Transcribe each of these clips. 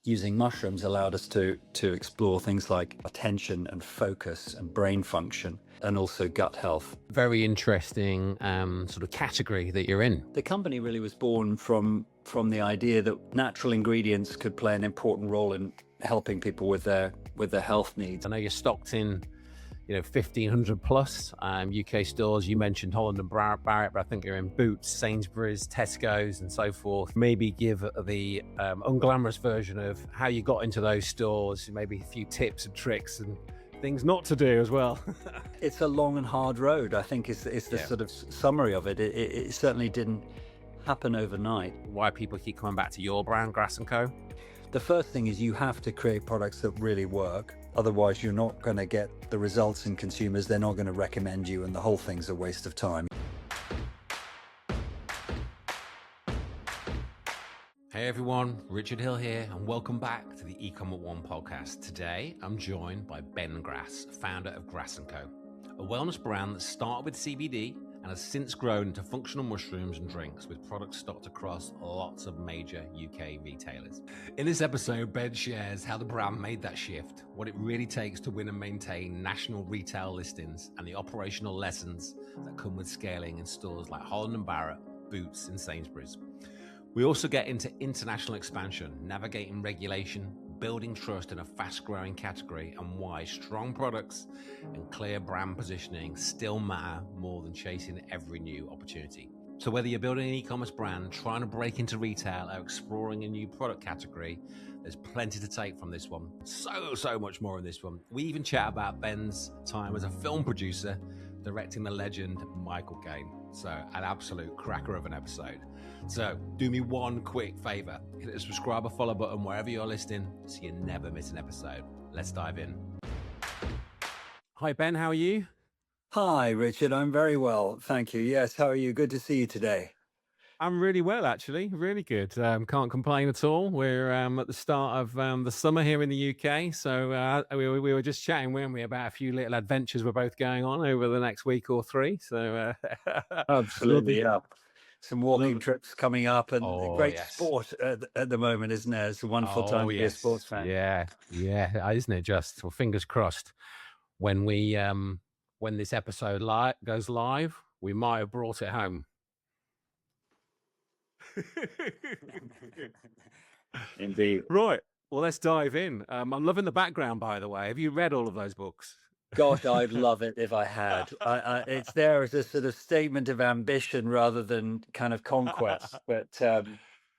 using mushrooms allowed us to explore things like attention and focus and brain function, and also gut health. Very interesting sort of category that you're in. The company really was born from the idea that natural ingredients could play an important role in helping people with their health needs. I know you're stocked in 1,500 plus UK stores. You mentioned Holland and Barrett, but I think you're in Boots, Sainsbury's, Tesco's and so forth. Maybe give the unglamorous version of how you got into those stores, maybe a few tips and tricks and things not to do as well. It's a long and hard road, I think is the sort of summary of it. It certainly didn't happen overnight. Why people keep coming back to your brand, Grass & Co? The first thing is you have to create products that really work. Otherwise, you're not going to get the results in consumers. They're not going to recommend you, and the whole thing's a waste of time. Hey everyone, Richard Hill here, and welcome back to the eComOne podcast. Today, I'm joined by Ben Grass, founder of Grass & Co, a wellness brand that started with CBD and has since grown into functional mushrooms and drinks with products stocked across lots of major UK retailers. In this episode, Ben shares how the brand made that shift, what it really takes to win and maintain national retail listings, and the operational lessons that come with scaling in stores like Holland Barrett, Boots and Sainsbury's. We also get into international expansion, navigating regulation, building trust in a fast-growing category, and why strong products and clear brand positioning still matter more than chasing every new opportunity. So whether you're building an e-commerce brand, trying to break into retail, or exploring a new product category, there's plenty to take from this one. So much more in this one. We even chat about Ben's time as a film producer, directing the legend Michael Caine. So an absolute cracker of an episode. So do me one quick favor, hit the subscribe or follow button wherever you're listening so you never miss an episode. Let's dive in. Hi Ben, how are you? Hi Richard, I'm very well, thank you. Yes, how are you? Good to see you today. I'm really well, actually, really good. Can't complain at all. We're at the start of the summer here in the UK. So we were just chatting, weren't we, about a few little adventures we're both going on over the next week or three. So Absolutely, yeah. Some walking trips coming up, and great yes. sport at the moment, isn't there? It's a wonderful time to be a sports fan. Yeah, isn't it just? Well, fingers crossed. When this episode goes live, we might have brought it home. Indeed. Right. Well, let's dive in. I'm loving the background, by the way. Have you read all of those books? Gosh, I'd love it if I had. It's there as a sort of statement of ambition rather than kind of conquest. But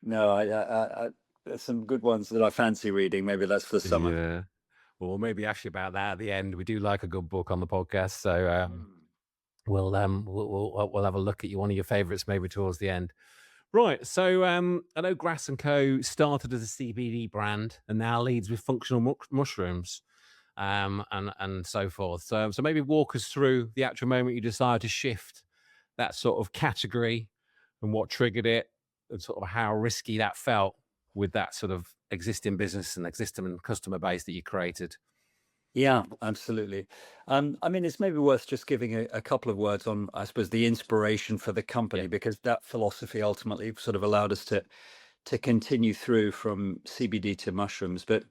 no, there's some good ones that I fancy reading. Maybe that's for the summer. Yeah. Well, maybe ask you about that at the end. We do like a good book on the podcast, so we'll have a look at one of your favorites maybe towards the end. Right. So I know Grass & Co started as a CBD brand and now leads with functional mushrooms. And so forth. So maybe walk us through the actual moment you decided to shift that sort of category and what triggered it and sort of how risky that felt with that sort of existing business and existing customer base that you created. Yeah, absolutely. I mean, it's maybe worth just giving a couple of words on, I suppose, the inspiration for the company, because that philosophy ultimately sort of allowed us to continue through from CBD to mushrooms. But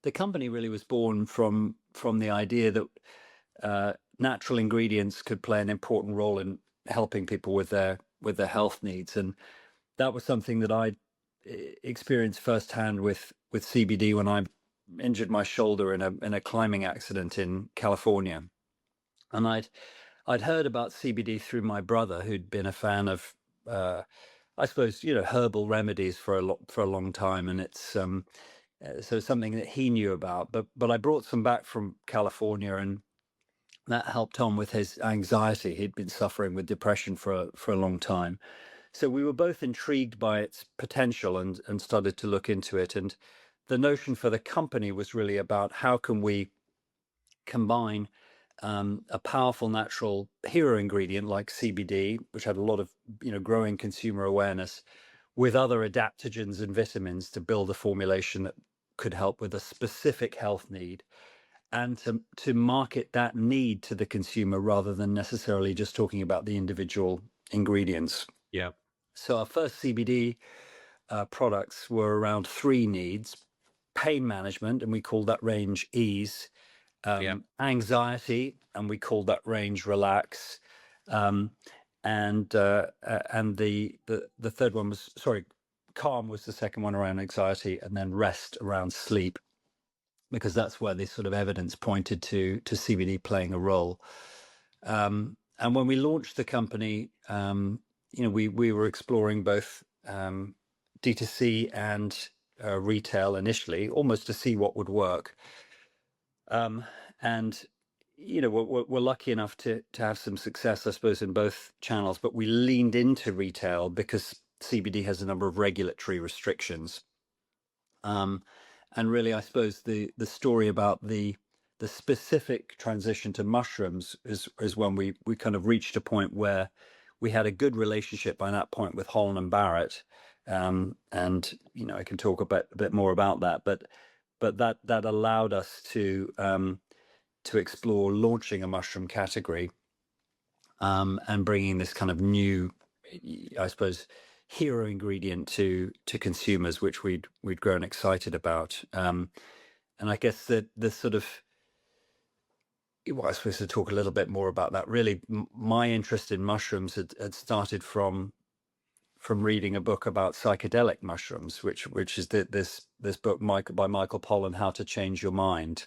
the company really was born from the idea that natural ingredients could play an important role in helping people with their health needs, and that was something that I experienced firsthand with CBD when I injured my shoulder in a climbing accident in California, and I'd heard about CBD through my brother, who'd been a fan of I suppose herbal remedies for a long time, and it's so something that he knew about, but I brought some back from California, and that helped on with his anxiety. He'd been suffering with depression for a long time. So we were both intrigued by its potential and started to look into it. And the notion for the company was really about how can we combine a powerful natural hero ingredient like CBD, which had a lot of growing consumer awareness, with other adaptogens and vitamins to build a formulation that could help with a specific health need, and to market that need to the consumer rather than necessarily just talking about the individual ingredients. Yeah. So our first CBD products were around three needs: pain management, and we called that range ease; Yeah. anxiety, and we called that range relax; um, and the third one was, sorry, calm was the second one around anxiety, and then rest around sleep, because that's where this sort of evidence pointed to CBD playing a role. And when we launched the company, we were exploring both D2C and retail initially, almost to see what would work. And we're lucky enough to have some success, I suppose, in both channels. But we leaned into retail because CBD has a number of regulatory restrictions. And really, I suppose the story about the specific transition to mushrooms is when we kind of reached a point where we had a good relationship by that point with Holland Barrett. And I can talk a bit more about that, but that allowed us to explore launching a mushroom category, and bringing this kind of new, I suppose, hero ingredient to consumers, which we'd grown excited about. And I guess that the sort of, well, I suppose to talk a little bit more about that, really, my interest in mushrooms had started from reading a book about psychedelic mushrooms, which is this book by Michael Pollan, How to Change Your Mind.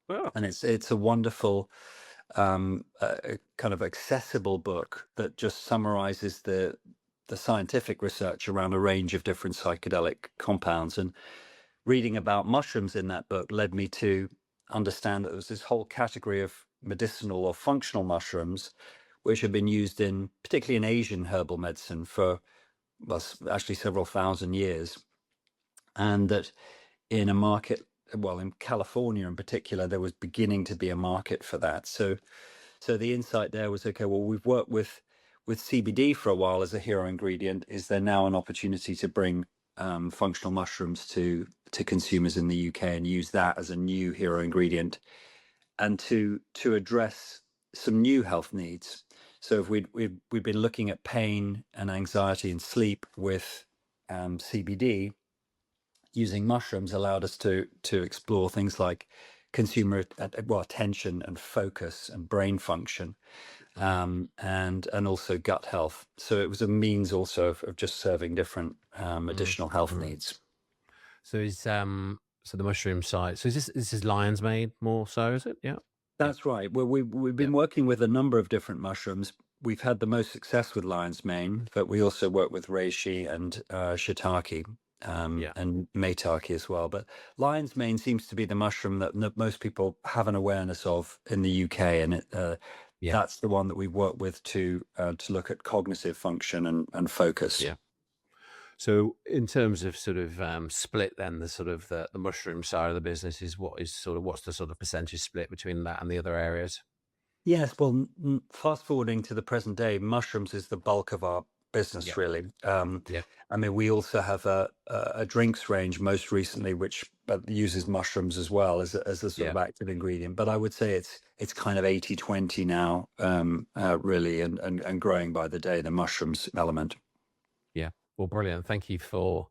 Oh. And it's a wonderful a kind of accessible book that just summarizes the scientific research around a range of different psychedelic compounds. And reading about mushrooms in that book led me to understand that there was this whole category of medicinal or functional mushrooms, which have been used particularly in Asian herbal medicine for, well, actually several thousand years. And that in a market, well, in California in particular, there was beginning to be a market for that. So the insight there was, okay, well, we've worked with CBD for a while as a hero ingredient. Is there now an opportunity to bring functional mushrooms to consumers in the UK and use that as a new hero ingredient, and to address some new health needs? So if we've been looking at pain and anxiety and sleep with CBD, using mushrooms allowed us to explore things like consumer attention and focus and brain function, and also gut health. So it was a means also of just serving different additional health needs. So so the mushroom side. So this is lion's mane more so, is it? Yeah. That's right. Well, we've been working with a number of different mushrooms. We've had the most success with lion's mane, but we also work with reishi and shiitake, and maitake as well. But lion's mane seems to be the mushroom that most people have an awareness of in the UK, and that's the one that we work with to look at cognitive function and focus. Yeah. So in terms of sort of split, then the sort of the mushroom side of the business is what's the sort of percentage split between that and the other areas? Yes, well, fast forwarding to the present day, mushrooms is the bulk of our business, Yeah. really. Yeah. I mean, we also have a drinks range most recently, which uses mushrooms as well as a sort of active ingredient. But I would say it's kind of 80-20 now, really, and growing by the day, the mushrooms element. Yeah. Well, brilliant. Thank you for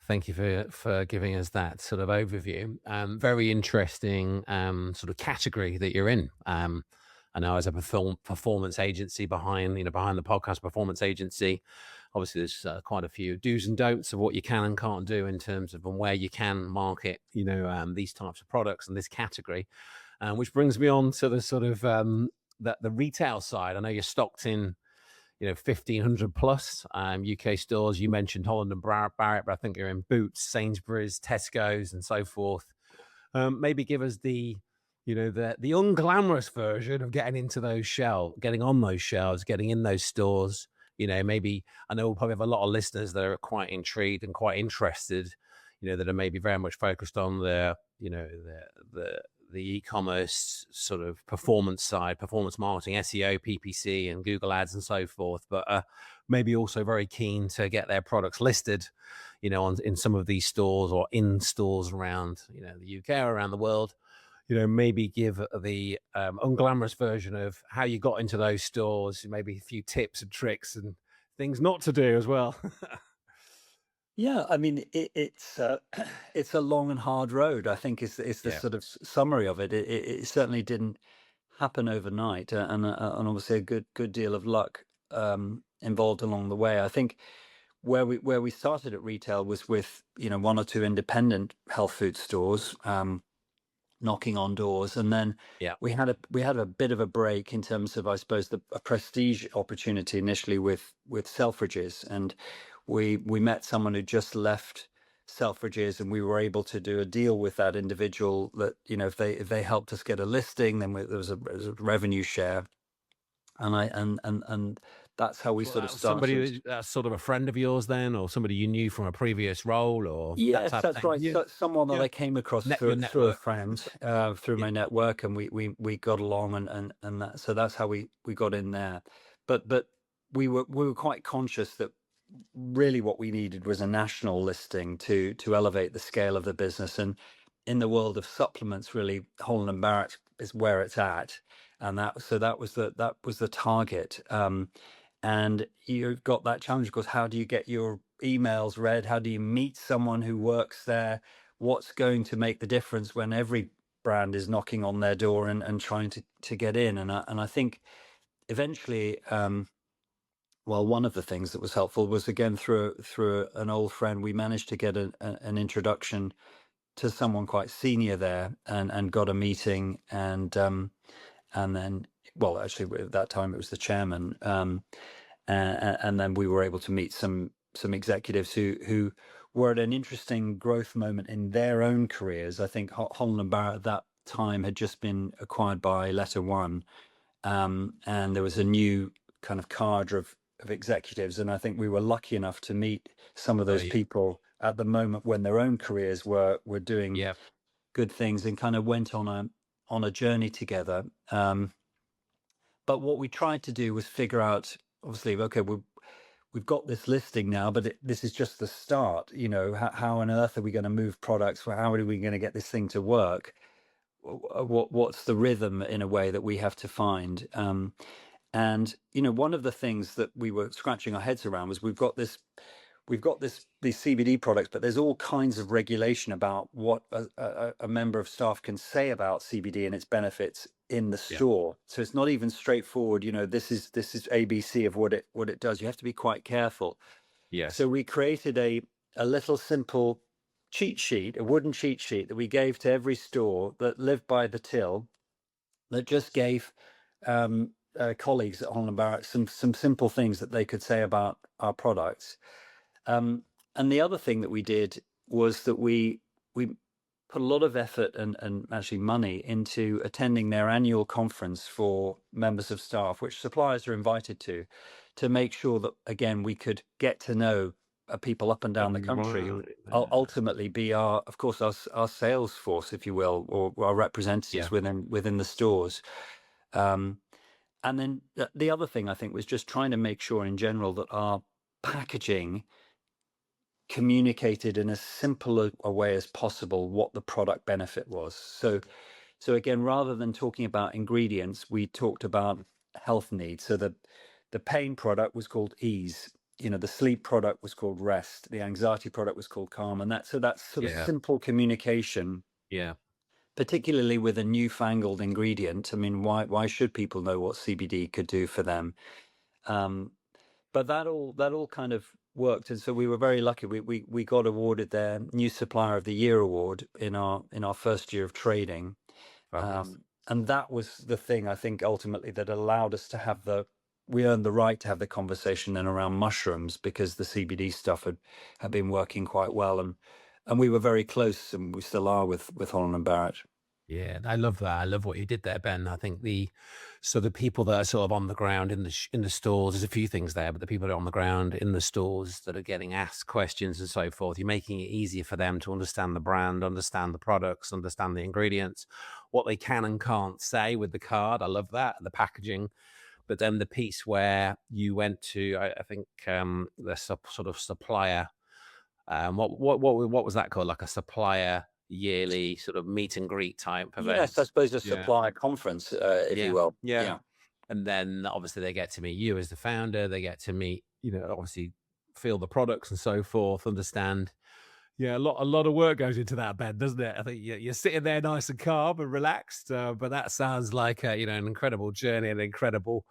giving us that sort of overview. Very interesting sort of category that you're in. I know as a performance agency behind the podcast performance agency, obviously there's quite a few do's and don'ts of what you can and can't do in terms of and where you can market, these types of products and this category, which brings me on to the sort of the retail side. I know you're stocked in 1,500 plus UK stores. You mentioned Holland and Barrett, but I think you're in Boots, Sainsbury's, Tesco's, and so forth. Maybe give us the unglamorous version of getting into those getting on those shelves, getting in those stores. Maybe I know we'll probably have a lot of listeners that are quite intrigued and quite interested. That are maybe very much focused on the e-commerce sort of performance side, performance marketing, SEO, PPC, and Google Ads, and so forth. But maybe also very keen to get their products listed, in some of these stores or in stores around, the UK or around the world. Maybe give the unglamorous version of how you got into those stores, maybe a few tips and tricks and things not to do as well. Yeah, I mean, it's it's a long and hard road. I think is the Yeah. sort of summary of it. It certainly didn't happen overnight, and obviously a good deal of luck involved along the way. I think where we started at retail was with one or two independent health food stores. Knocking on doors, and then Yeah. we had a bit of a break in terms of, I suppose, a prestige opportunity initially with Selfridges, and we met someone who just left Selfridges, and we were able to do a deal with that individual that if they helped us get a listing, then there was a revenue share, and that's how we So sort of that was started. somebody that's sort of a friend of yours then, or somebody you knew from a previous role, or that Yes, type of that's thing? right. Yeah. So, someone that Yeah. I came across Your through a network. friend, through Yeah. my network, and we got along, and that, so that's how we got in there. But we were quite conscious that really what we needed was a national listing to elevate the scale of the business. And in the world of supplements, really, Holland Barrett is where it's at, and that was the target. And you've got that challenge, of course. How do you get your emails read? How do you meet someone who works there? What's going to make the difference when every brand is knocking on their door and trying to get in? And I think eventually, well, one of the things that was helpful was, again, through an old friend, we managed to get an introduction to someone quite senior there, and got a meeting, and then, well, actually at that time it was the chairman. And then we were able to meet some executives who were at an interesting growth moment in their own careers. I think Holland Barrett at that time had just been acquired by Letter One, and there was a new kind of cadre of executives, and I think we were lucky enough to meet some of Oh, those people at the moment when their own careers were doing yeah. good things, and kind of went on a journey together. But what we tried to do was figure out, obviously, okay, we've got this listing now, but this is just the start. How on earth are we going to move products? How are we going to get this thing to work? What's the rhythm, in a way, that we have to find? And one of the things that we were scratching our heads around was, we've got these CBD products, but there's all kinds of regulation about what a member of staff can say about CBD and its benefits in the Yeah. store. So it's not even straightforward. This is ABC of what it does. You have to be quite careful. Yes. So we created a little simple cheat sheet, a wooden cheat sheet that we gave to every store that lived by the till, that just gave colleagues at Holland Barrett some simple things that they could say about our products. Um, and the other thing that we did was that we put a lot of effort and actually money into attending their annual conference for members of staff, which suppliers are invited to make sure that, again, we could get to know people up and down the country who Right. ultimately be of course, our sales force, if you will, or our representatives Yeah. within the stores. Um, and then the other thing, I think, was just trying to make sure in general that our packaging communicated in as simple a way as possible what the product benefit was. So again, rather than talking about ingredients, we talked about health needs. So the pain product was called ease. The sleep product was called rest. The anxiety product was called calm. And that's sort of Yeah. simple communication, Yeah. particularly with a newfangled ingredient. I mean, why should people know what CBD could do for them? Um, but that all kind of worked, and so we were very lucky. We got awarded their New Supplier of the Year award in our first year of trading, Fabulous. and that was the thing, I think, ultimately, that allowed us to we earned the right to have the conversation then around mushrooms, because the CBD stuff had been working quite well, and we were very close, and we still are, with Holland and Barrett. Yeah, I love that. I love what you did there, Ben. I think the people that are sort of on the ground in the stores, there's a few things there, but the people that are on the ground in the stores that are getting asked questions and so forth, you're making it easier for them to understand the brand, understand the products, understand the ingredients, what they can and can't say with the card. I love that, the packaging. But then the piece where you went to, I think the sort of supplier. What was that called? Like a supplier yearly sort of meet and greet type Yes, I event. suppose a Yeah. supplier conference, if you Yeah. will. Yeah. Yeah. And then obviously they get to meet you as the founder. They get to meet, obviously feel the products and so forth, understand. Yeah, a lot of work goes into that, Ben, doesn't it? I think you're sitting there nice and calm and relaxed, but that sounds like an incredible journey, and incredible.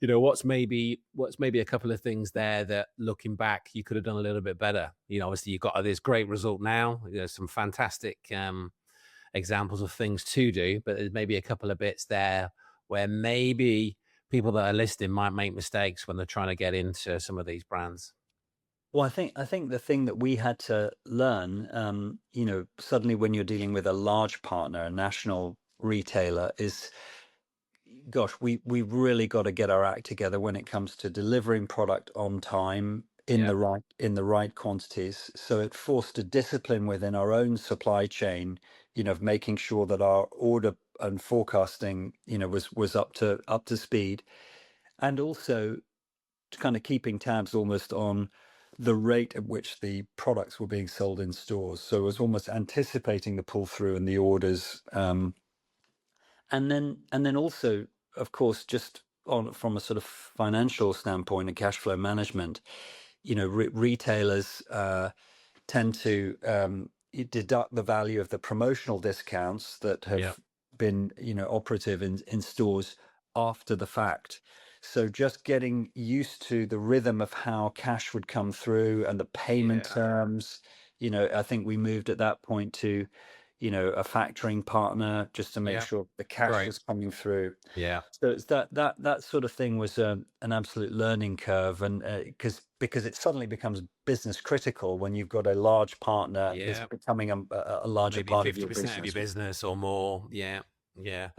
What's maybe a couple of things there that, looking back, you could have done a little bit better. Obviously you've got this great result now. There's some fantastic examples of things to do, but there's maybe a couple of bits there where maybe people that are listening might make mistakes when they're trying to get into some of these brands. Well, I think the thing that we had to learn, suddenly when you're dealing with a large partner, a national retailer, is, gosh, we've really got to get our act together when it comes to delivering product on time Yeah, in the right quantities. So it forced a discipline within our own supply chain, of making sure that our order and forecasting, was up to speed, and also kind of keeping tabs almost on the rate at which the products were being sold in stores. So it was almost anticipating the pull through and the orders. And then also, of course, just on from a sort of financial standpoint and cash flow management, retailers tend to deduct the value of the promotional discounts that yeah, have been, operative in stores after the fact. So just getting used to the rhythm of how cash would come through and the payment yeah, terms, I think we moved at that point to, a factoring partner just to make yeah. sure the cash Great. was coming through. Yeah, So it's that sort of thing was an absolute learning curve, and because it suddenly becomes business critical when you've got a large partner that's yeah. becoming a larger Maybe part of your 50% of your business. business or more. Yeah, yeah.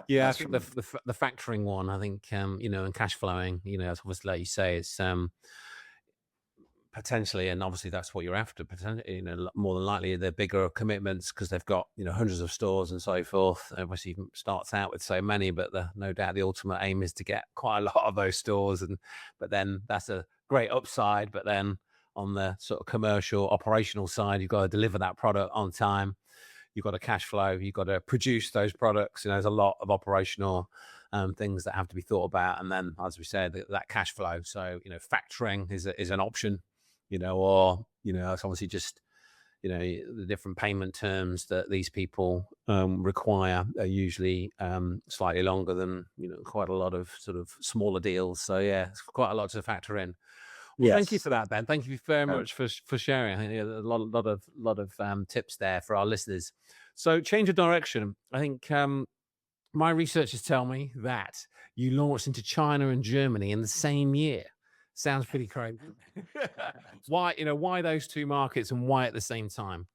Yeah, I That's think right. the factoring one, I think, and cash flowing, it's obviously, like you say, it's potentially, and obviously that's what you're after. Potentially, more than likely they're bigger commitments because they've got hundreds of stores and so forth. Obviously, starts out with so many, but no doubt the ultimate aim is to get quite a lot of those stores, and but then that's a great upside. But then on the sort of commercial operational side, you've got to deliver that product on time. You've got to cash flow. You've got to produce those products. There's a lot of operational things that have to be thought about, and then, as we said, that cash flow. So factoring is an option, or it's obviously just the different payment terms that these people require are usually slightly longer than quite a lot of sort of smaller deals. So yeah, it's quite a lot to factor in. Well, thank you Yes. for that, Ben. Thank you very Um, much for sharing. I think a lot of tips there for our listeners. So, change of direction. I think my researchers tell me that you launched into China and Germany in the same year. Sounds pretty crazy. Why those two markets, and why at the same time?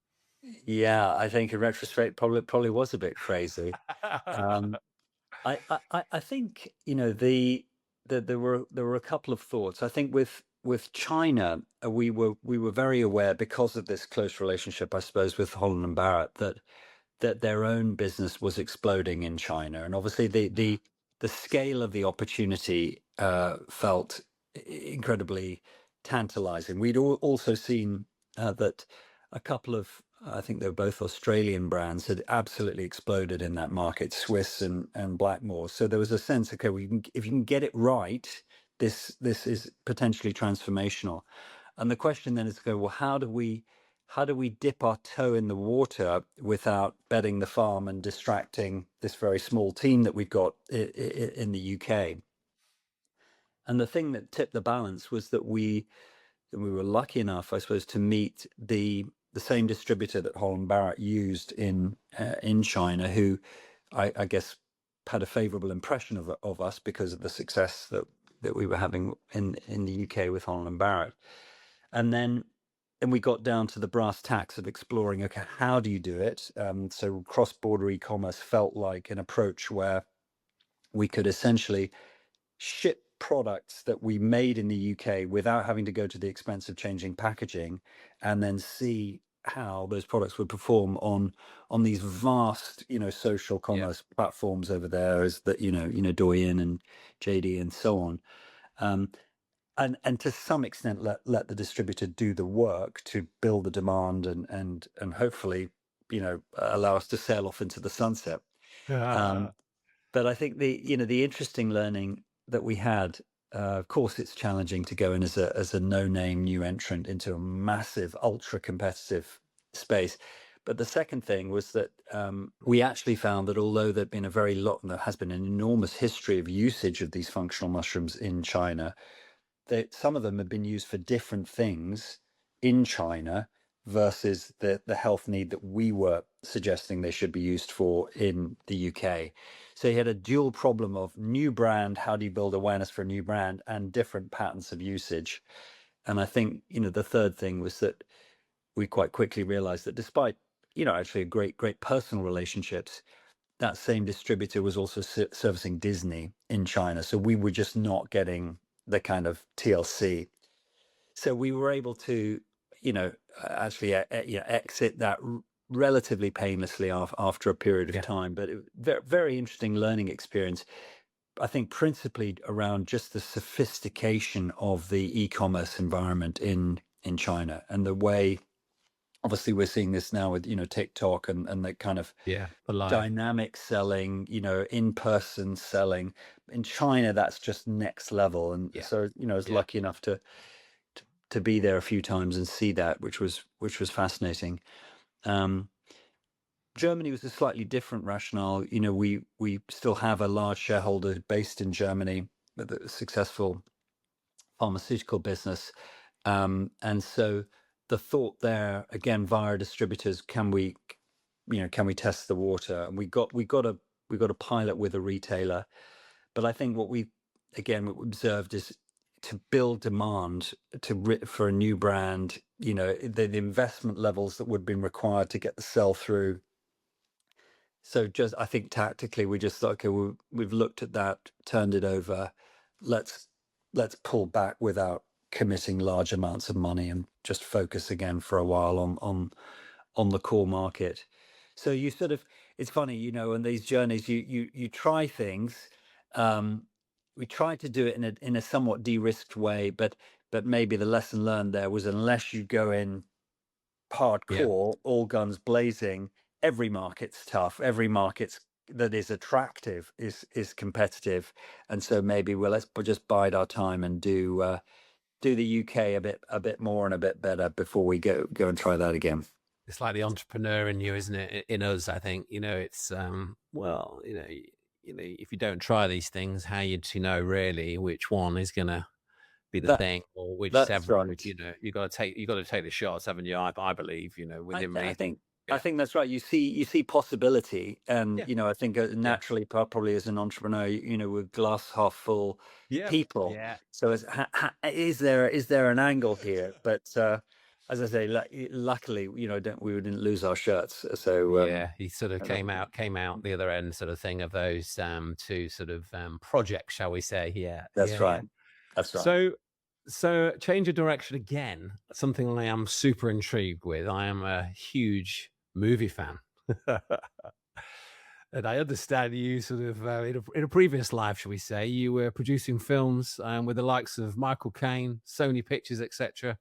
yeah, I think in retrospect, probably was a bit crazy. Um, I think there were a couple of thoughts. I think with China, we were very aware because of this close relationship, I suppose, with Holland and Barrett, that their own business was exploding in China, and obviously the scale of the opportunity felt incredibly tantalizing. We'd also seen that a couple of, I think they were both Australian brands, had absolutely exploded in that market, Swiss and Blackmore. So there was a sense, okay, if you can get it right, this is potentially transformational. And the question then is to go, well, how do we dip our toe in the water without betting the farm and distracting this very small team that we've got in the UK? And the thing that tipped the balance was that we were lucky enough, I suppose, to meet the same distributor that Holland Barrett used in China, who I guess had a favourable impression of us because of the success that we were having in the UK with Holland Barrett. And we got down to the brass tacks of exploring, okay, how do you do it? So cross-border e-commerce felt like an approach where we could essentially ship products that we made in the UK without having to go to the expense of changing packaging, and then see how those products would perform on these vast, social Yeah. commerce platforms over there, as that, Douyin and JD and so on. Um, and to some extent let the distributor do the work to build the demand and hopefully, allow us to sail off into the sunset. Um, but I think the interesting learning that we had of course, it's challenging to go in as a no-name new entrant into a massive, ultra-competitive space. But the second thing was that we actually found that although there has been an enormous history of usage of these functional mushrooms in China, that some of them have been used for different things in China versus the health need that we were suggesting they should be used for in the UK. So you had a dual problem of new brand, how do you build awareness for a new brand, and different patterns of usage. And I think, the third thing was that we quite quickly realized that despite, actually great personal relationships, that same distributor was also servicing Disney in China. So we were just not getting the kind of TLC. So we were able to, actually exit that relatively painlessly after a period of time. But very, very interesting learning experience. I think principally around just the sophistication of the e-commerce environment in China, and the way, obviously we're seeing this now with, TikTok and the kind of the live. dynamic selling, in-person selling. In China, that's just next level. And so, I was lucky enough to be there a few times and see that, which was fascinating. Germany was a slightly different rationale. We still have a large shareholder based in Germany with a successful pharmaceutical business. And so the thought there, again, via distributors, can we test the water? And we got a pilot with a retailer. But I think what we observed is, to build demand for a new brand, the investment levels that would have been required to get the sell through. So just, I think tactically, we just thought, okay, we've looked at that, turned it over. Let's pull back without committing large amounts of money, and just focus again for a while on the core market. So you sort of, it's funny, in these journeys, you try things. We tried to do it in a somewhat de-risked way, but maybe the lesson learned there was, unless you go in hardcore, all guns blazing, every market's tough. Every market's that is attractive is competitive, and so maybe let's just bide our time and do the UK a bit more and a bit better before we go and try that again. It's like the entrepreneur in you, isn't it? In us, I think, it's if you don't try these things, how you to know really which one is gonna be the thing, or which That's several, right. you got to take the shots, haven't you? I believe, within me. I think that's right. You see possibility, and I think naturally, probably as an entrepreneur, with glass half full people. So is there an angle here? But as I say, luckily, we didn't lose our shirts. So he sort of came out the other end, sort of thing, of those two sort of projects, shall we say? That's right. That's right. So change of direction again. Something I am super intrigued with. I am a huge movie fan. And I understand you sort of, in a previous life, shall we say, you were producing films with the likes of Michael Caine, Sony Pictures, etc.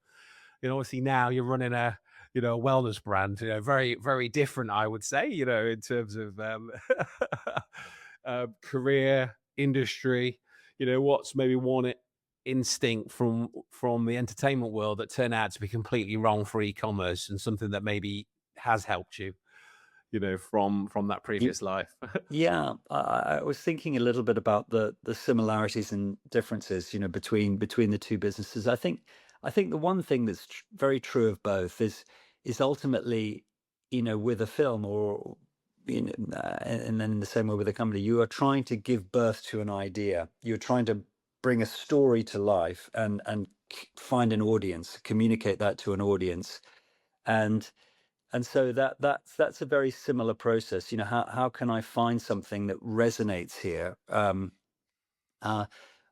Obviously now you're running a wellness brand, very, very different, I would say, in terms of career, industry, what's maybe one instinct from the entertainment world that turned out to be completely wrong for e-commerce, and something that maybe has helped you, from that previous life. Yeah, I was thinking a little bit about the similarities and differences, between the two businesses. I think the one thing that's very true of both is ultimately, with a film, or and then in the same way with a company, you are trying to give birth to an idea. You're trying to bring a story to life, and find an audience, communicate that to an audience, and so that's a very similar process. How can I find something that resonates here?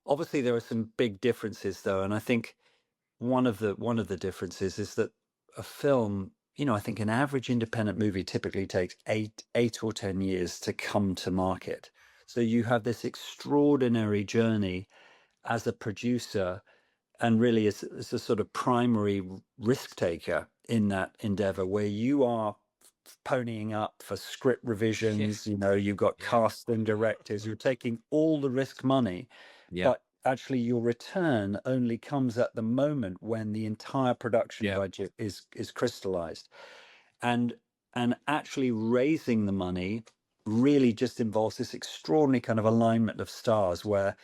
Obviously, there are some big differences, though, and I think one of the differences is that a film, I think an average independent movie typically takes 8 or 10 years to come to market. So you have this extraordinary journey as a producer, and really as a sort of primary risk taker in that endeavor, where you are ponying up for script revisions. You've got cast and directors. You're taking all the risk money, but actually your return only comes at the moment when the entire production Yeah. budget is crystallized. And actually raising the money really just involves this extraordinary kind of alignment of stars where,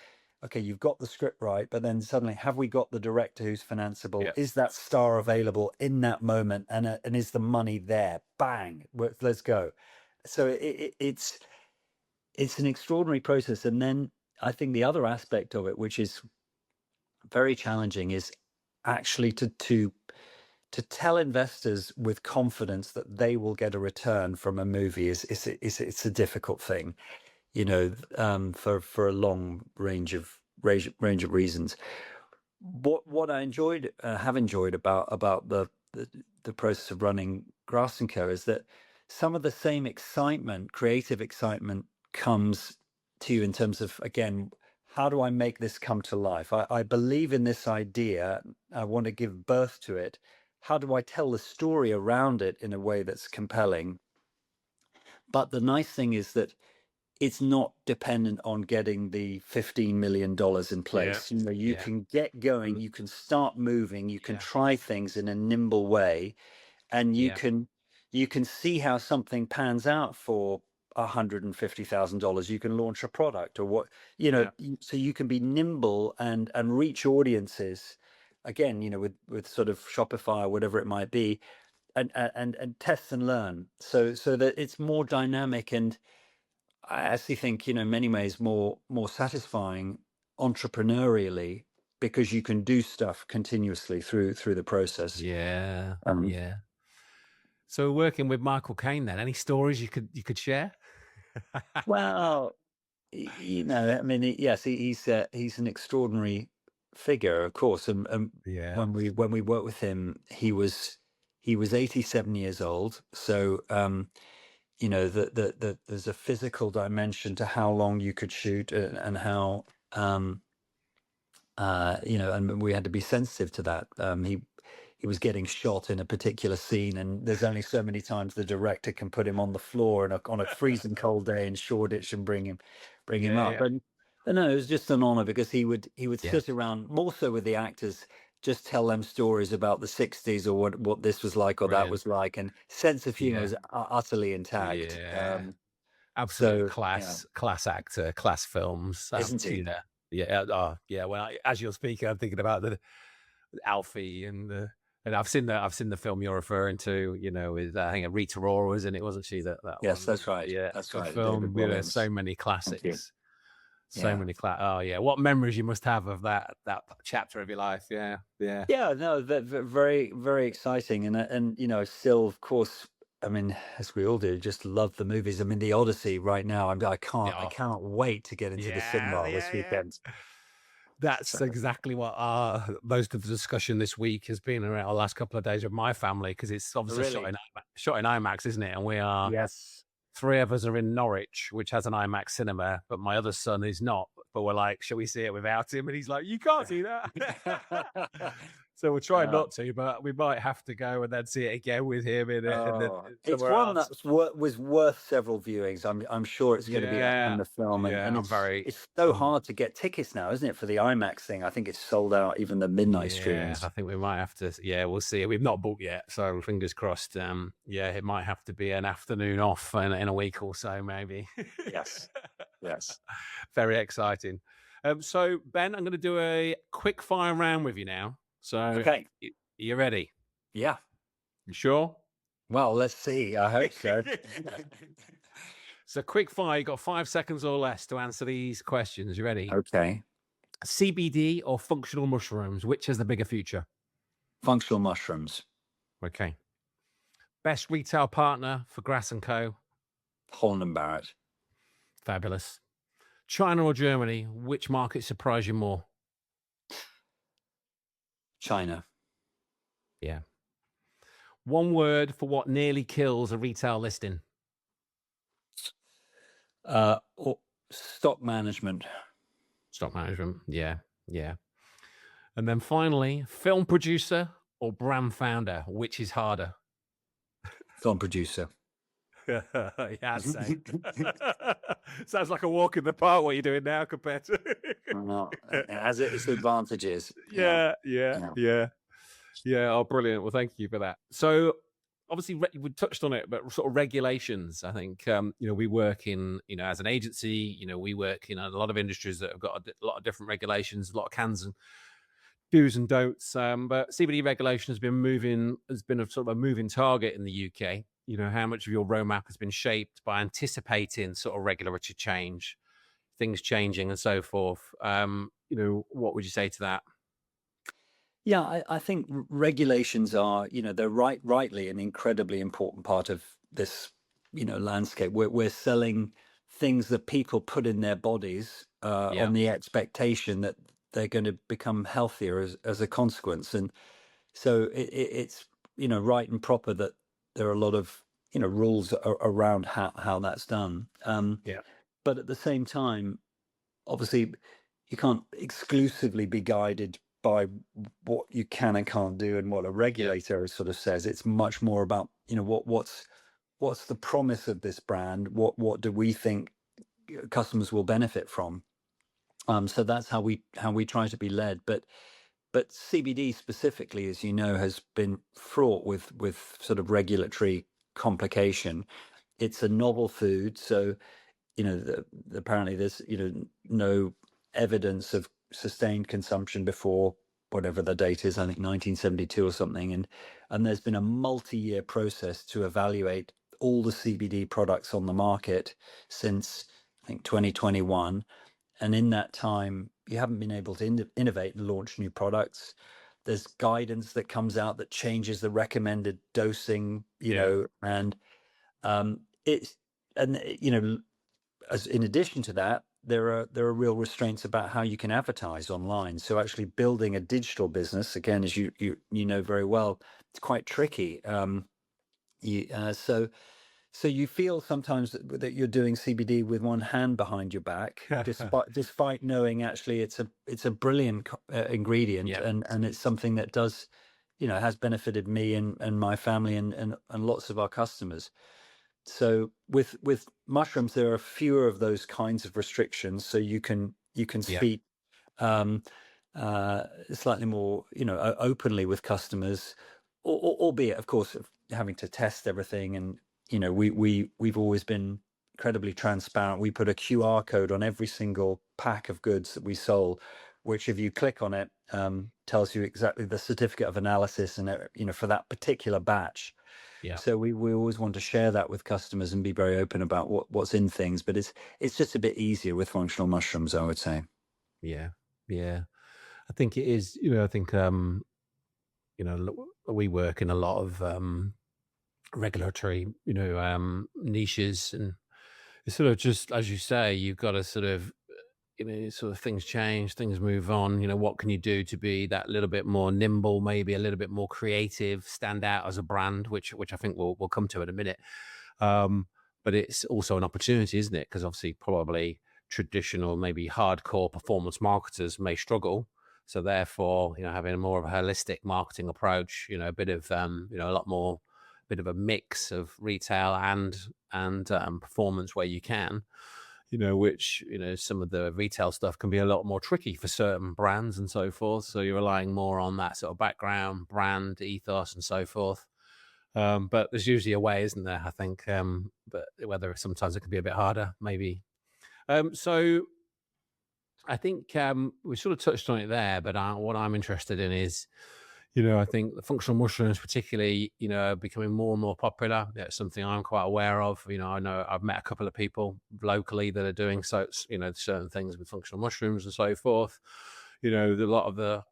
okay, you've got the script right, but then suddenly, have we got the director who's financeable? Yeah. Is that star available in that moment? And is the money there? Bang, let's go. So it's an extraordinary process. And then I think the other aspect of it, which is very challenging, is actually to tell investors with confidence that they will get a return from a movie it's a difficult thing, for a long range of reasons. What I have enjoyed about the process of running Grass and Co is that some of the same creative excitement comes to you in terms of, again, how do I make this come to life? I believe in this idea. I want to give birth to it. How do I tell the story around it in a way that's compelling? But the nice thing is that it's not dependent on getting the $15 million in place. You can get going, you can start moving, you can try things in a nimble way, and you can see how something pans out for $150,000. You can launch a product or what, so you can be nimble and reach audiences again, with sort of Shopify or whatever it might be, and test and learn. So that it's more dynamic, and I actually think, in many ways more satisfying entrepreneurially, because you can do stuff continuously through the process. Yeah. So working with Michael Caine, then, any stories you could share? Well, I mean, yes, he's an extraordinary figure, of course. And when we worked with him, he was 87 years old. So there's a physical dimension to how long you could shoot, and how and we had to be sensitive to that. He was getting shot in a particular scene, and there's only so many times the director can put him on the floor on a freezing cold day in Shoreditch and bring him up. But no, it was just an honor, because he would sit around, more so with the actors, just tell them stories about the 60s, or what this was like or that was like, and sense of humor is utterly intact. Absolutely So, class actor, class films, isn't he? When as you're speaking, I'm thinking about the Alfie, and I've seen the film you're referring to, with I think Rita Ora was in it, wasn't she? That Yes, one. that's right. Yeah, That's good right. film. David Williams. So many Thank you. classics. So Yeah. many what memories you must have of that chapter of your life. Yeah. No, very, very exciting. And still, of course, I mean, as we all do, just love the movies. I mean, The Odyssey right now, I cannot wait to get into the cinema this weekend. That's exactly what most of the discussion this week has been around the last couple of days with my family, because it's obviously shot in IMAX, isn't it? And we are, three of us are in Norwich, which has an IMAX cinema, but my other son is not. But we're like, shall we see it without him? And he's like, you can't see that. So we'll try not to, but we might have to go and then see it again with him in it. And then it's one that was worth several viewings. I'm sure it's going to be a hand of film, and it's so hard to get tickets now, isn't it, for the IMAX thing? I think it's sold out, even the midnight screenings. I think we might have to. We'll see. We've not booked yet, so fingers crossed. It might have to be an afternoon off in a week or so, maybe. Yes. Very exciting. So Ben, I'm going to do a quick fire round with you now. So, okay, you ready? Yeah. You sure? Well, let's see. I hope so. So, quick fire. You got 5 seconds or less to answer these questions. You ready? Okay. CBD or functional mushrooms? Which has the bigger future? Functional mushrooms. Okay. Best retail partner for Grass and Co? Holland Barrett. Fabulous. China or Germany? Which market surprised you more? China. Yeah. One word for what nearly kills a retail listing? Stock management. Stock management. Yeah. And then finally, film producer or brand founder? Which is harder? Film producer. Yeah, I'd say. Sounds like a walk in the park what you're doing now compared to. Well, it has its advantages. Yeah, Yeah, yeah, yeah. yeah. Yeah, oh, brilliant. Well, thank you for that. So, obviously, we touched on it, but sort of regulations. I think we work in, as an agency. We work in a lot of industries that have got a lot of different regulations, a lot of cans and do's and don'ts. But CBD regulation has been a sort of a moving target in the UK. How much of your roadmap has been shaped by anticipating sort of regulatory change, things changing, and so forth. What would you say to that? Yeah, I think regulations are, they're rightly an incredibly important part of this, landscape. We're selling things that people put in their bodies Yeah, on the expectation that they're going to become healthier as a consequence. And so it's, right and proper that there are a lot of, rules around how that's done. yeah, But at the same time, obviously you can't exclusively be guided by what you can and can't do and what a yeah, regulator sort of says. It's much more about, what's the promise of this brand, what do we think customers will benefit from. So that's how we try to be led. But CBD specifically, as you know, has been fraught with sort of regulatory complication. It's a novel food, so apparently there's no evidence of sustained consumption before whatever the date is, I think 1972 or something, and there's been a multi-year process to evaluate all the CBD products on the market since I think 2021, and in that time you haven't been able to innovate and launch new products. There's guidance that comes out that changes the recommended dosing, yeah, and it's and as in addition to that, there are real restraints about how you can advertise online. So actually building a digital business, again, as you know very well, it's quite tricky. So you feel sometimes that you're doing CBD with one hand behind your back, despite knowing actually it's a brilliant ingredient, yeah, and it's something that does, has benefited me and my family and lots of our customers. So with mushrooms, there are fewer of those kinds of restrictions, so you can yeah, speak um, slightly more, openly with customers, albeit, of course, of having to test everything. And we've always been incredibly transparent. We put a QR code on every single pack of goods that we sold, which, if you click on it, tells you exactly the certificate of analysis and for that particular batch. yeah, So we always want to share that with customers and be very open about what's in things. But it's just a bit easier with functional mushrooms, I would say. yeah, yeah. I think it is. I think we work in a lot of regulatory, niches, and it's sort of just as you say, you've got to sort of, sort of things change, things move on. What can you do to be that little bit more nimble, maybe a little bit more creative, stand out as a brand, which I think we'll come to in a minute. Um, but it's also an opportunity, isn't it? Because obviously, probably traditional, maybe hardcore performance marketers may struggle. So therefore, having more of a holistic marketing approach, a bit of, a lot more, bit of a mix of retail and performance where you can, which, some of the retail stuff can be a lot more tricky for certain brands and so forth. So you're relying more on that sort of background, brand ethos, and so forth. But there's usually a way, isn't there? I think, but whether sometimes it can be a bit harder, maybe. So I think we sort of touched on it there, but what I'm interested in is, I think the functional mushrooms, particularly, are becoming more and more popular. That's something I'm quite aware of. I know I've met a couple of people locally that are doing certain things with functional mushrooms and so forth. A lot of the,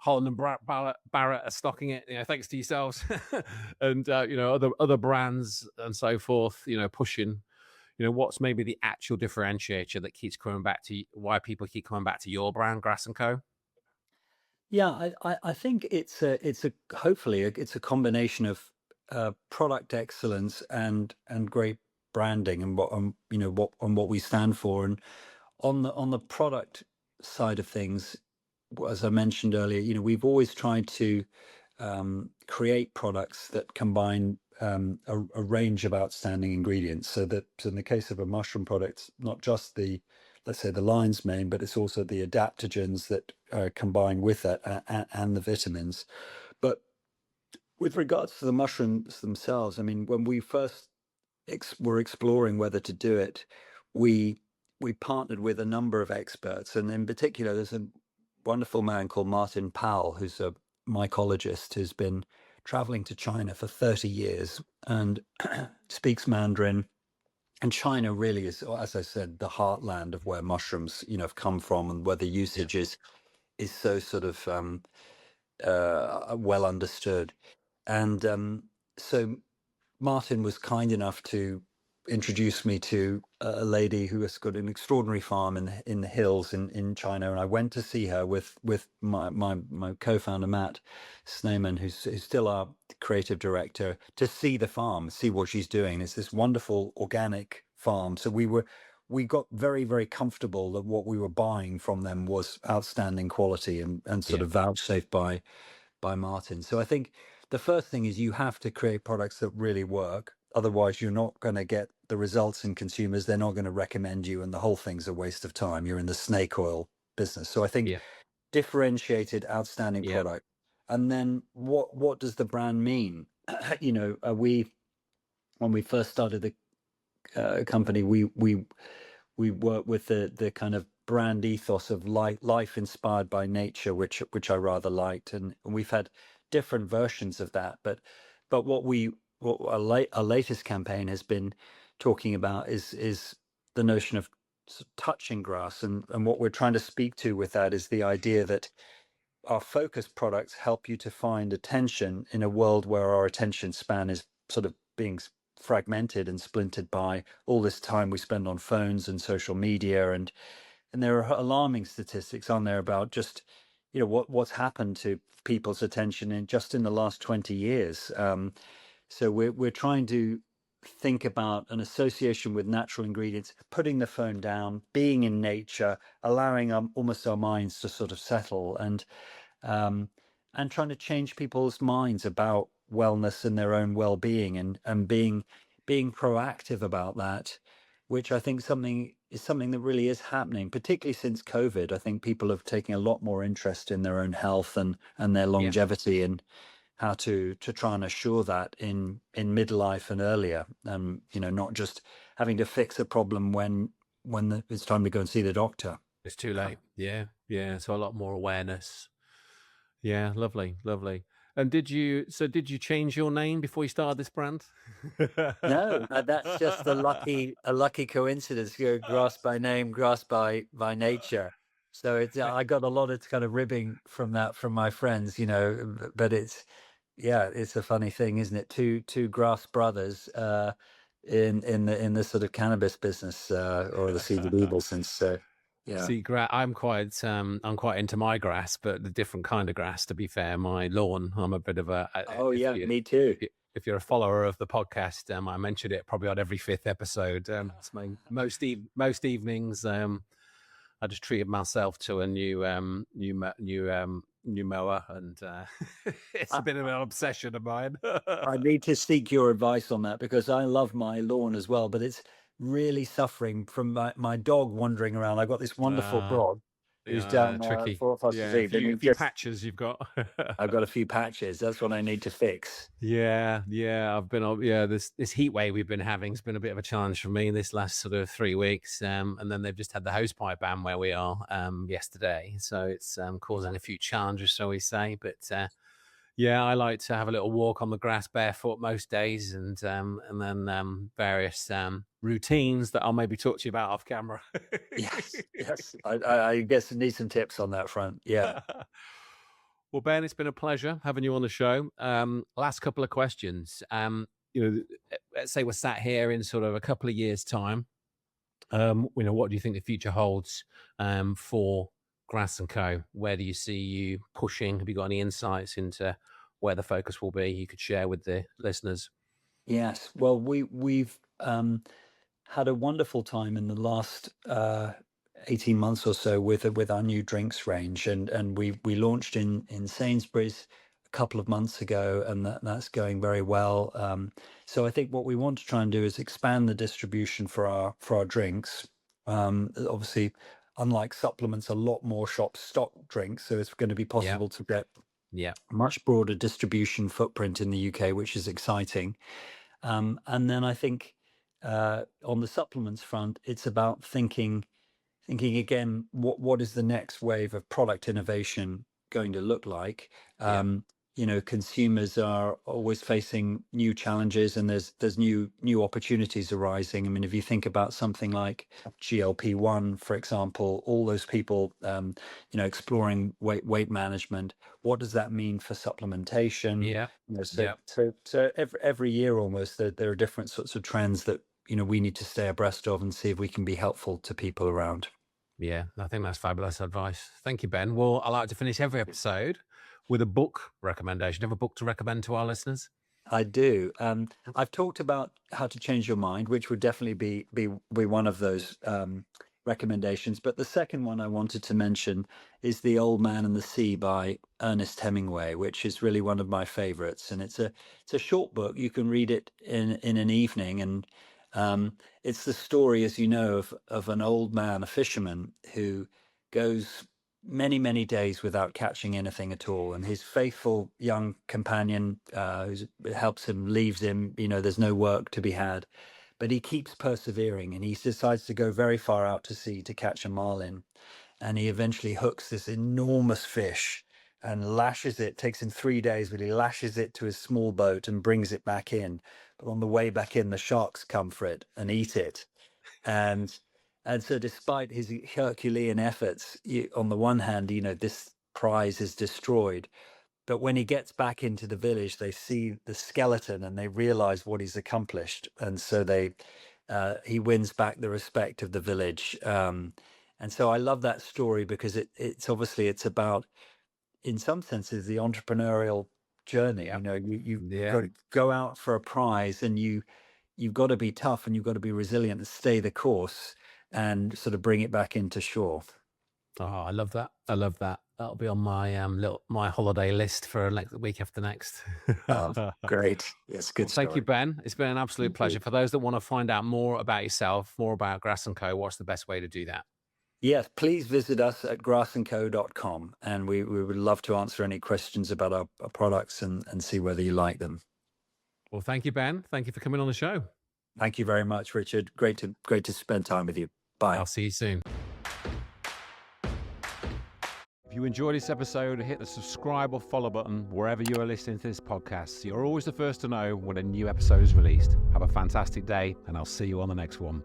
Holland and Barrett are stocking it, thanks to yourselves, and other brands and so forth, pushing. What's maybe the actual differentiator that keeps coming back to why people keep coming back to your brand, Grass and Co. Yeah, I think it's a hopefully it's a combination of product excellence and great branding and what we stand for. And on the product side of things, as I mentioned earlier, we've always tried to create products that combine a range of outstanding ingredients. So that in the case of a mushroom product, not just the, let's say, the lion's mane, but it's also the adaptogens that combine with that and the vitamins. But with regards to the mushrooms themselves, I mean, when we first were exploring whether to do it, we we partnered with a number of experts, and in particular, there's a wonderful man called Martin Powell, who's a mycologist who's been traveling to China for 30 years and speaks Mandarin. And China really is, as I said, the heartland of where mushrooms, have come from, and where the Yeah. usage is so sort of well understood. And so Martin was kind enough to introduce me to a lady who has got an extraordinary farm in the hills in China, and I went to see her with my co-founder Matt Snowman, who's still our creative director, to see the farm, see what she's doing. It's this wonderful organic farm. So we got very, very comfortable that what we were buying from them was outstanding quality and sort Yeah. of vouchsafed by Martin. So I think the first thing is you have to create products that really work. Otherwise, you're not going to get the results in consumers. They're not going to recommend you, and the whole thing's a waste of time. You're in the snake oil business. So I think Yeah. differentiated, outstanding Yeah. product. And then what does the brand mean? We when we first started the company, we work with the kind of brand ethos of life inspired by nature, which I rather liked, and we've had different versions of that. But what our latest campaign has been talking about is the notion of touching grass, and what we're trying to speak to with that is the idea that our focus products help you to find attention in a world where our attention span is sort of being fragmented and splintered by all this time we spend on phones and social media, and there are alarming statistics on there about just what's happened to people's attention in the last 20 years. So we're trying to think about an association with natural ingredients, putting the phone down, being in nature, allowing almost our minds to sort of settle, um, and trying to change people's minds about wellness and their own well-being, and being proactive about that, which I think is something that really is happening, particularly since COVID. I think people have taken a lot more interest in their own health and their Yeah. longevity, and how to try and assure that in midlife and earlier, not just having to fix a problem when it's time to go and see the doctor. It's too late. Yeah. Yeah. So a lot more awareness. Yeah. Lovely. Lovely. And did you change your name before you started this brand? No, that's just a lucky coincidence. Grass by name, grass by nature. So it's I got a lot of kind of ribbing from that from my friends, but it's a funny thing, isn't it? Two grass brothers in the sort of cannabis business, or the CBD business. So yeah. See, I'm quite into my grass, but the different kind of grass. To be fair, my lawn. I'm a bit of a. Oh yeah, me too. If you're a follower of the podcast, I mentioned it probably on every fifth episode. It's my most evenings. I just treated myself to a new mower, and it's a bit of an obsession of mine. I need to seek your advice on that, because I love my lawn as well, but it's really suffering from my dog wandering around. I've got this wonderful dog who's Yeah, down tricky. Fort Yeah, Foster's Eve, and a few patches you've got. I've got a few patches. That's what I need to fix. Yeah, I've been on. Yeah, this heat wave we've been having has been a bit of a challenge for me this last sort of 3 weeks. And then they've just had the hosepipe ban where we are yesterday, so it's causing a few challenges, shall we say? But yeah, I like to have a little walk on the grass barefoot most days, and then various routines that I'll maybe talk to you about off camera. Yes. I guess I need some tips on that front. Yeah. Well, Ben, it's been a pleasure having you on the show. Last couple of questions. Let's say we're sat here in sort of a couple of years' time. What do you think the future holds for Grass and Co? Where do you see you pushing? Have you got any insights into where the focus will be you could share with the listeners? Yes. Well, we've had a wonderful time in the last 18 months or so with our new drinks range, and we launched in Sainsbury's couple of months ago, and that's going very well. So I think what we want to try and do is expand the distribution for our drinks. Obviously, unlike supplements, a lot more shops stock drinks, so it's going to be Yeah. possible to get Yeah. a much broader distribution footprint in the UK, which is exciting. And then I think on the supplements front, it's about thinking again, what is the next wave of product innovation going to look like? Yeah. Consumers are always facing new challenges, and there's new opportunities arising. I mean, if you think about something like GLP-1, for example, all those people, exploring weight management, what does that mean for supplementation? Yeah. So every year almost there are different sorts of trends that we need to stay abreast of and see if we can be helpful to people around. Yeah, I think that's fabulous advice. Thank you, Ben. Well, I like to finish every episode with a book recommendation. Do you have a book to recommend to our listeners? I do. I've talked about How to Change Your Mind, which would definitely be one of those recommendations. But the second one I wanted to mention is The Old Man and the Sea by Ernest Hemingway, which is really one of my favorites. And it's a short book. You can read it in an evening, and it's the story, as you know, of an old man, a fisherman, who goes many days without catching anything at all, and his faithful young companion who helps him leaves him. There's no work to be had, but he keeps persevering, and he decides to go very far out to sea to catch a marlin, and he eventually hooks this enormous fish and lashes it. Takes him 3 days, but he lashes it to his small boat and brings it back in. But on the way back in, the sharks come for it and eat it. And so despite his Herculean efforts, on the one hand, this prize is destroyed. But when he gets back into the village, they see the skeleton and they realize what he's accomplished. And so he wins back the respect of the village. And so I love that story because it's about, in some senses, the entrepreneurial journey. Yeah. You've Yeah. got to go out for a prize, and you've got to be tough, and you've got to be resilient and stay the course and sort of bring it back into shore. Oh, I love that. I love that. That'll be on my my holiday list for the week after next. Great. Yes, good Well, thank you, story. Ben. It's been an absolute pleasure. For those that want to find out more about yourself, more about Grass & Co., what's the best way to do that? Yes, please visit us at grassandco.com, and we would love to answer any questions about our products and see whether you like them. Well, thank you, Ben. Thank you for coming on the show. Thank you very much, Richard. Great to spend time with you. Bye. I'll see you soon. If you enjoyed this episode, hit the subscribe or follow button wherever you are listening to this podcast, so you're always the first to know when a new episode is released. Have a fantastic day, and I'll see you on the next one.